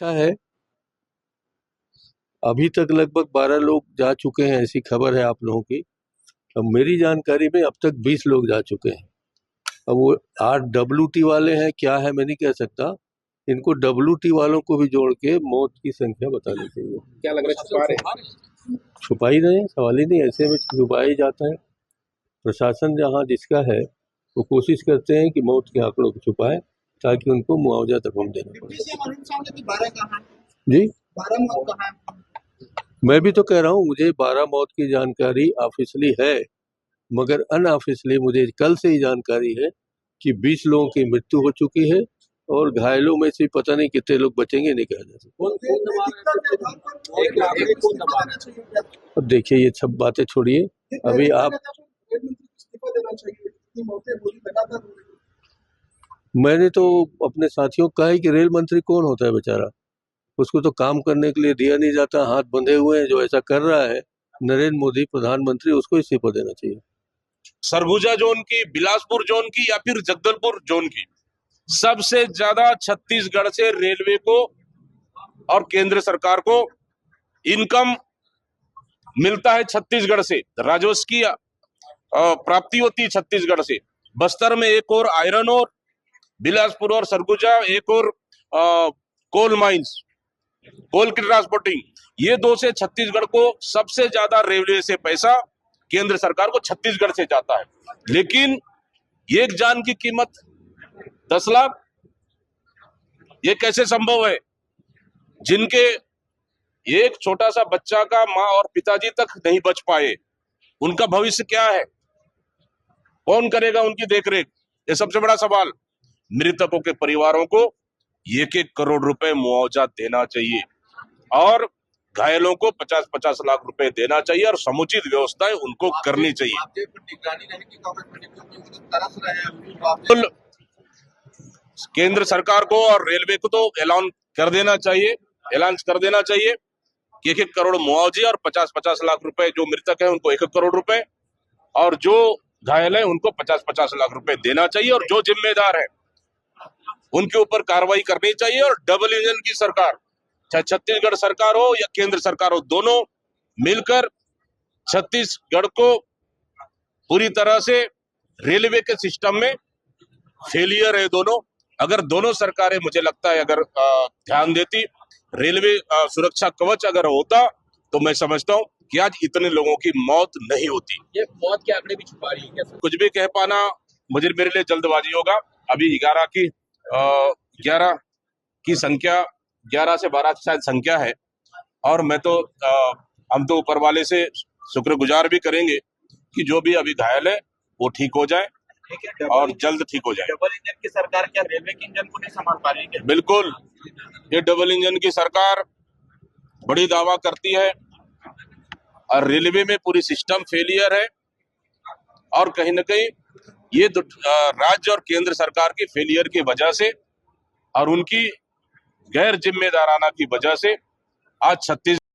अच्छा है। अभी तक लगभग 12 लोग जा चुके हैं, ऐसी खबर है आप लोगों की। अब मेरी जानकारी में अब तक 20 लोग जा चुके हैं। अब वो 8 WT वाले हैं, क्या है मैं नहीं कह सकता। इनको WT वालों को भी जोड़ के मौत की संख्या बतानी चाहिए। क्या लग रहा है छुपा रहे? छुपा ही नहीं, सवाल ही नहीं, ऐसे में छुपाया ही जाता है। प्रशासन जहाँ जिसका है वो कोशिश करते हैं कि मौत के आंकड़ों को छुपाए ताकि उनको मुआवजा तक हम देना पड़े। जी, 12 मौत कहाँ है? मैं भी तो कह रहा हूँ, मुझे 12 मौत की जानकारी ऑफिशियली है, मगर अनऑफिशियली मुझे कल से ही जानकारी है कि 20 लोगों की मृत्यु हो चुकी है और घायलों में से पता नहीं कितने लोग बचेंगे, नहीं कहा जा सकता। अब देखिए, ये सब बातें छोड़िए, अभी आप, मैंने तो अपने साथियों को कहा है कि रेल मंत्री कौन होता है बेचारा, उसको तो काम करने के लिए दिया नहीं जाता, हाथ बंधे हुए हैं। जो ऐसा कर रहा है नरेंद्र मोदी प्रधानमंत्री, उसको इस्तीफा देना चाहिए। सरगुजा जोन की, बिलासपुर जोन की या फिर जगदलपुर जोन की, सबसे ज्यादा छत्तीसगढ़ से रेलवे को और केंद्र सरकार को इनकम मिलता है। छत्तीसगढ़ से राजस्व की प्राप्ति होती है छत्तीसगढ़ से। बस्तर में एक और आयरन और, बिलासपुर और सरगुजा एक और कोल माइंस, कोल की ट्रांसपोर्टिंग, ये दो से छत्तीसगढ़ को सबसे ज्यादा रेलवे से पैसा केंद्र सरकार को छत्तीसगढ़ से जाता है। लेकिन एक जान की कीमत 10 लाख, ये कैसे संभव है? जिनके एक छोटा सा बच्चा का माँ और पिताजी तक नहीं बच पाए, उनका भविष्य क्या है? कौन करेगा उनकी देखरेख? ये सबसे बड़ा सवाल। मृतकों के परिवारों को 1-1 करोड़ रुपए मुआवजा देना चाहिए और घायलों को 50-50 लाख रुपए देना चाहिए और समुचित व्यवस्थाएं उनको करनी चाहिए। केंद्र सरकार को और रेलवे को तो ऐलान कर देना चाहिए कि 1-1 करोड़ मुआवजे और 50-50 लाख रुपए, जो मृतक है उनको 1-1 करोड़ रुपए और जो घायल है उनको 50-50 लाख रुपए देना चाहिए और जो जिम्मेदार है उनके ऊपर कार्रवाई करनी चाहिए। और डबल इंजन की सरकार, चाहे छत्तीसगढ़ सरकार हो या केंद्र सरकार हो, दोनों मिलकर छत्तीसगढ़ को पूरी तरह से, रेलवे के सिस्टम में फेलियर है दोनों। अगर दोनों सरकारें, मुझे लगता है अगर ध्यान देती, रेलवे सुरक्षा कवच अगर होता, तो मैं समझता हूं कि आज इतने लोगों की मौत नहीं होती। ये मौत के आंकड़े भी छुपा रही है क्या? कुछ भी कह पाना मेरे लिए जल्दबाजी होगा। अभी 11 की संख्या, 11 से 12 की शायद संख्या है और मैं तो हम तो ऊपर वाले से शुक्रगुजार भी करेंगे कि जो भी अभी घायल है वो ठीक हो जाए और जल्द ठीक हो जाए। डबल इंजन की सरकार क्या रेलवे के इंजन को नहीं संभाल पा रही है? बिल्कुल, ये डबल इंजन की सरकार बड़ी दावा करती है और रेलवे में पूरी सिस्टम फेलियर है और कहीं ना कहीं ये राज्य और केंद्र सरकार की फेलियर की वजह से और उनकी गैर जिम्मेदाराना की वजह से आज छत्तीसगढ़